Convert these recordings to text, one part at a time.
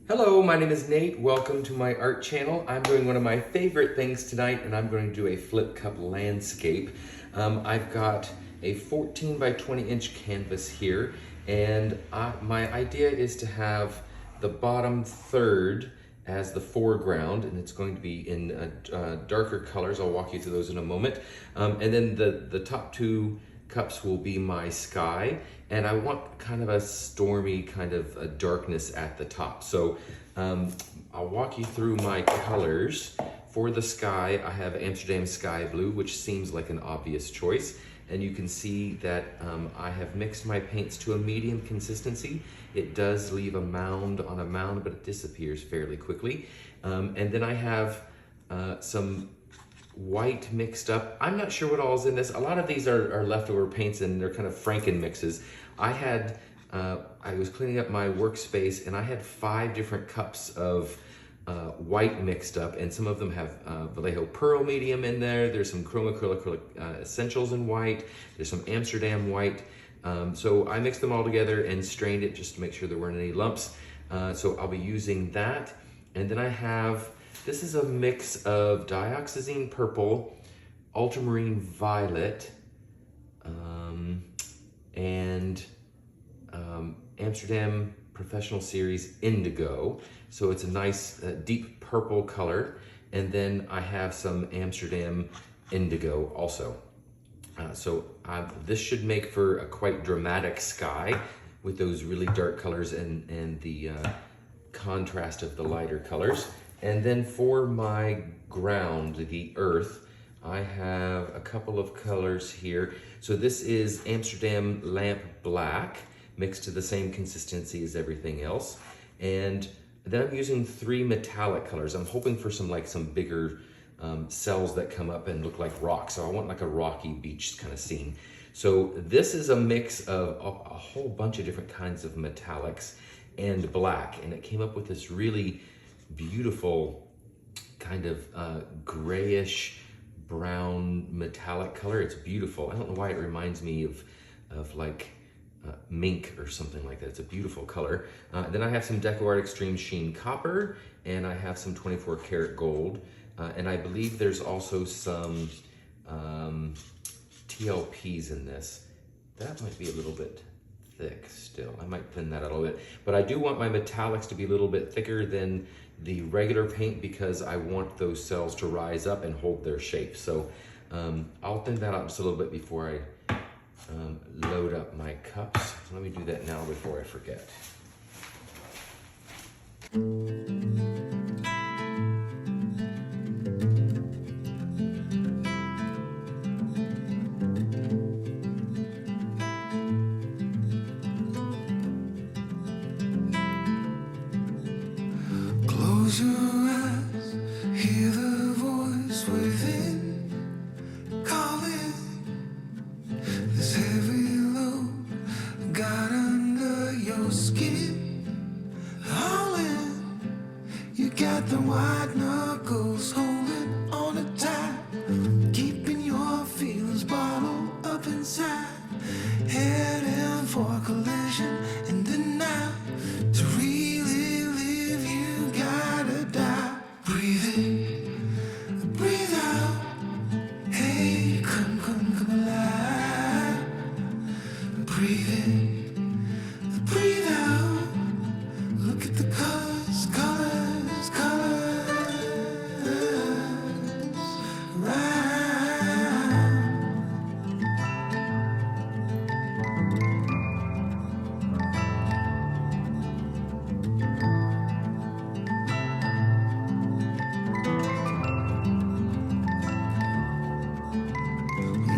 Hello, my name is Nate. Welcome to my art channel. I'm doing one of my favorite things tonight, and I'm going to do a flip cup landscape. I've got a 14 by 20 inch canvas here, and my idea is to have the bottom third as the foreground, and it's going to be in darker colors. I'll walk you through those in a moment. And then the top two cups will be my sky, and I want kind of a stormy kind of a darkness at the top. So I'll walk you through my colors. For the sky, I have Amsterdam sky blue, which seems like an obvious choice. And you can see that I have mixed my paints to a medium consistency. It does leave a mound on a mound, but it disappears fairly quickly. And then I have some white mixed up. I'm not sure what all is in this. A lot of these are leftover paints, and they're kind of Franken mixes. I was cleaning up my workspace, and I had 5 different cups of white mixed up, and some of them have Vallejo Pearl medium in there. There's some acrylic essentials in white. There's some Amsterdam white. So I mixed them all together and strained it just to make sure there weren't any lumps. So I'll be using that. And then I have, this is a mix of dioxazine purple, ultramarine violet, and Amsterdam Professional Series indigo. So it's a nice deep purple color. And then I have some Amsterdam indigo also. This should make for a quite dramatic sky with those really dark colors and the contrast of the lighter colors. And then for my ground, the earth, I have a couple of colors here. So this is Amsterdam Lamp Black, mixed to the same consistency as everything else. And then I'm using 3 metallic colors. I'm hoping for some bigger cells that come up and look like rocks. So I want like a rocky beach kind of scene. So this is a mix of a whole bunch of different kinds of metallics and black. And it came up with this really beautiful kind of grayish brown metallic color. It's beautiful. I don't know why it reminds me of like mink or something like that. It's a beautiful color. Then I have some DecoArt Extreme Sheen Copper, and I have some 24 karat gold. And I believe there's also some TLPs in this. That might be a little bit thick still. I might thin that out a little bit. But I do want my metallics to be a little bit thicker than the regular paint because I want those cells to rise up and hold their shape. So I'll thin that out just a little bit before I load up my cups. So let me do that now before I forget. Close your eyes, hear the voice within, calling. This heavy load got under your skin, hauling. You got the white knuckles holding on it tight, keeping your feelings bottled up inside, heading for a collision in the night. To really live, you gotta die. Breathe in, breathe out. Hey, come alive. Breathe in, breathe out. Look at the colors, colors, colors. Right.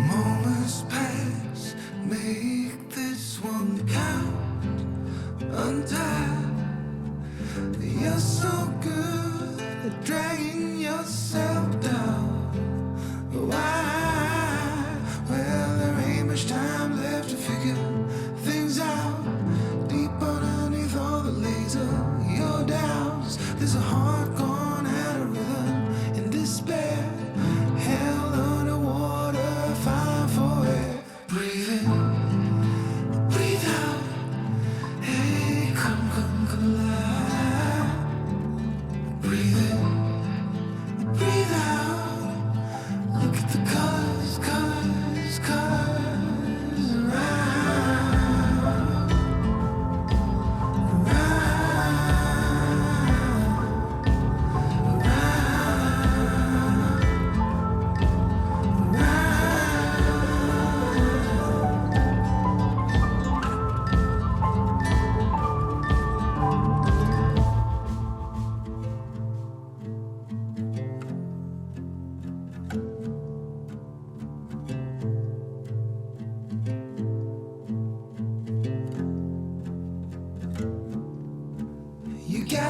Moments pass, make this one count. Untie. You're so good at dragging yourself down. Why? Well, there ain't much time left to figure things out. Deep underneath all the laser, your doubts. There's a heart gone out of rhythm in despair. Held underwater, fine for air. Breathe in, breathe out. Hey, come alive.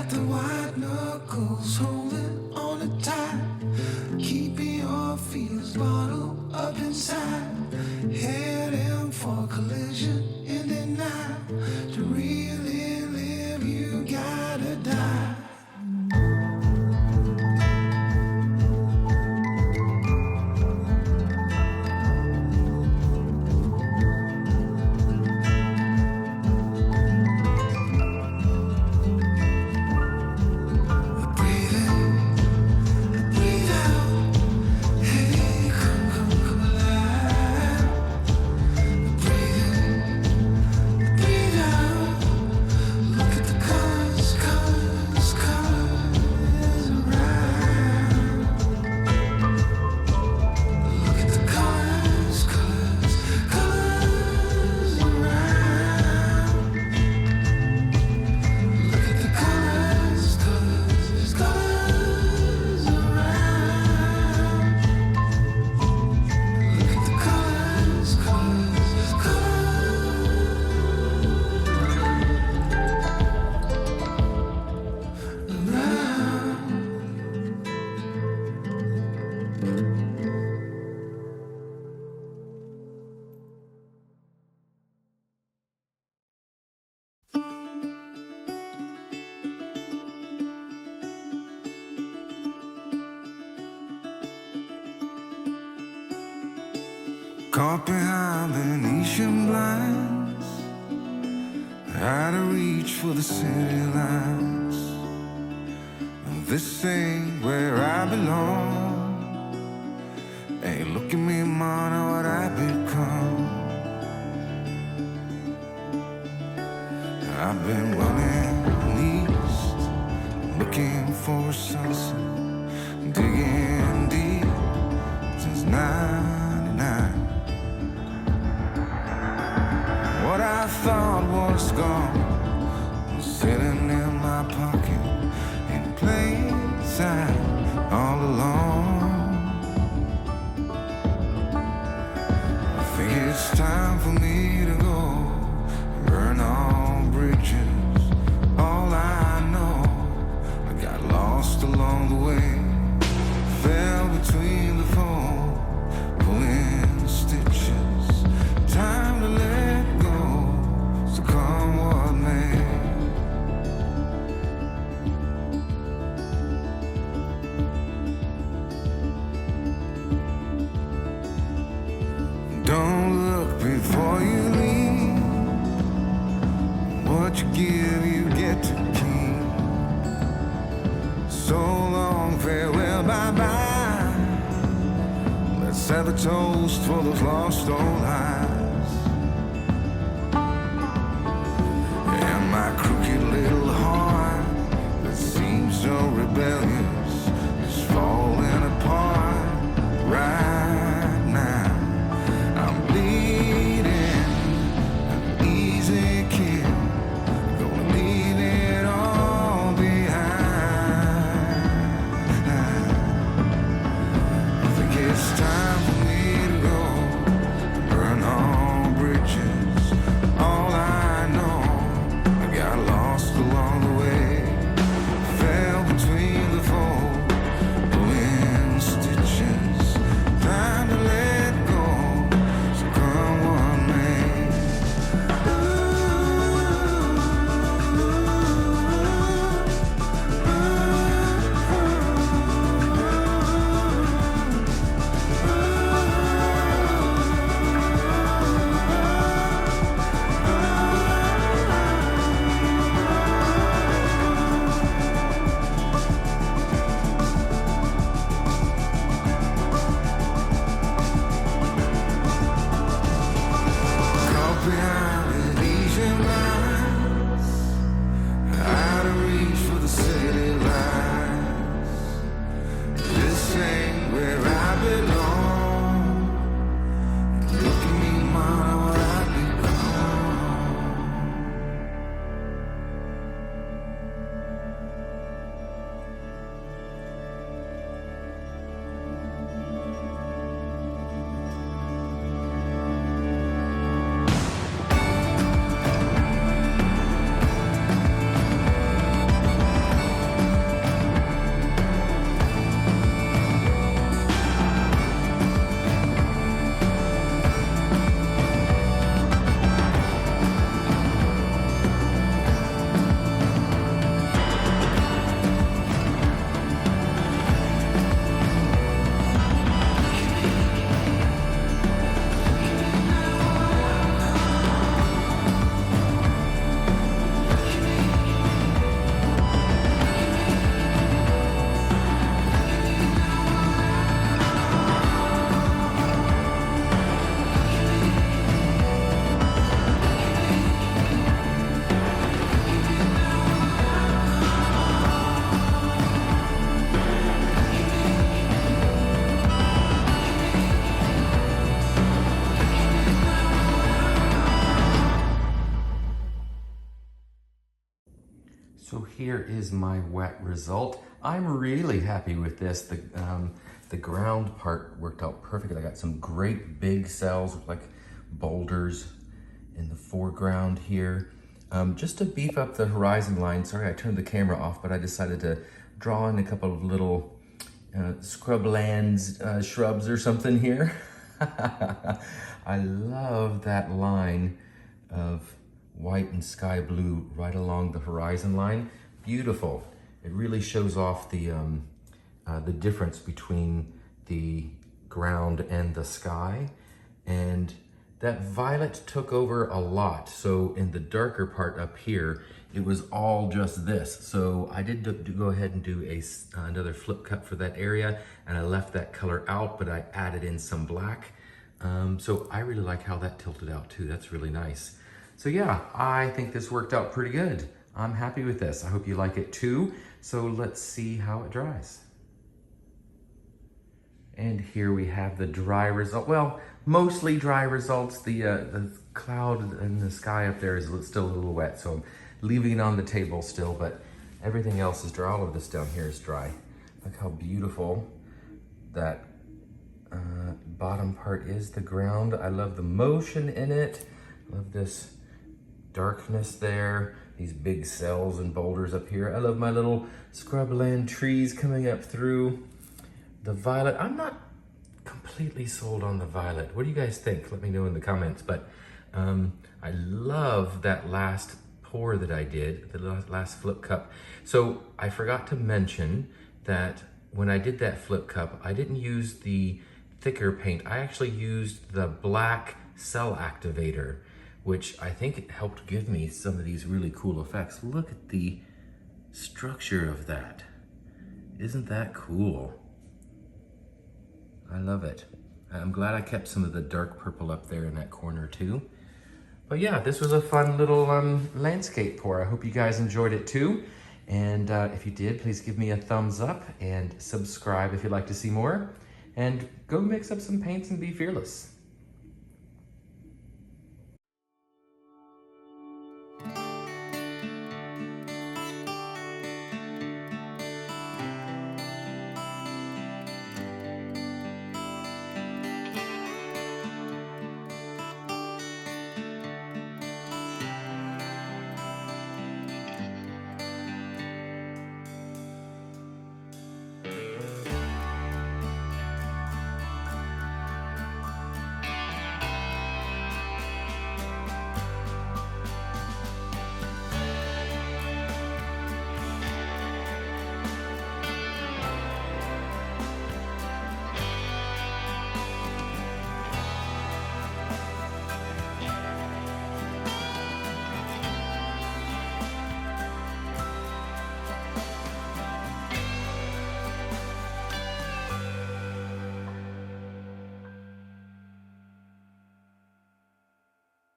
got the white knuckles holding on it tight, keeping your feelings bottled up inside, heading for collision in the night. To really live, you gotta die. Caught behind Venetian blinds, out of reach for the city lights. This ain't where I belong. Hey, look at me, man, what I've become. I've been running east, looking for a sunset, digging deep since '99. What I thought was gone was sitting in my pocket in plain sight all along. I think it's time for me to go, burn all bridges. All I know, I got lost along the way, fell between the foam, pulling stitches. Time to let go, so come what may. Don't look before you leave. What you give, you get to keep. So long, farewell, bye-bye. Let's have a toast for those lost old eyes. And my crooked little heart that seems so rebellious is falling apart right now. I'm bleeding, an easy kid, gonna leave it all behind. I think it's time for me to go, burn all So here is my wet result. I'm really happy with this. The ground part worked out perfectly. I got some great big cells with like boulders in the foreground here. Just to beef up the horizon line, sorry I turned the camera off, but I decided to draw in a couple of little scrublands, shrubs or something here. I love that line of white and sky blue right along the horizon line. Beautiful. It really shows off the difference between the ground and the sky. And that violet took over a lot. So in the darker part up here, it was all just this. So I did go ahead and do another flip cut for that area, and I left that color out, but I added in some black. So I really like how that tilted out too. That's really nice. So yeah, I think this worked out pretty good. I'm happy with this. I hope you like it too. So let's see how it dries. And here we have the dry result. Well, mostly dry results. The cloud in the sky up there is still a little wet, so I'm leaving it on the table still, but everything else is dry. All of this down here is dry. Look how beautiful that bottom part is, the ground. I love the motion in it. Love this darkness there, these big cells and boulders up here. I love my little scrubland trees coming up through. The violet, I'm not completely sold on the violet. What do you guys think? Let me know in the comments. But I love that last pour that I did, the last flip cup. So I forgot to mention that when I did that flip cup, I didn't use the thicker paint. I actually used the black cell activator, which I think it helped give me some of these really cool effects. Look at the structure of that. Isn't that cool? I love it. I'm glad I kept some of the dark purple up there in that corner too. But yeah, this was a fun little landscape pour. I hope you guys enjoyed it too. And if you did, please give me a thumbs up and subscribe if you'd like to see more. And go mix up some paints and be fearless.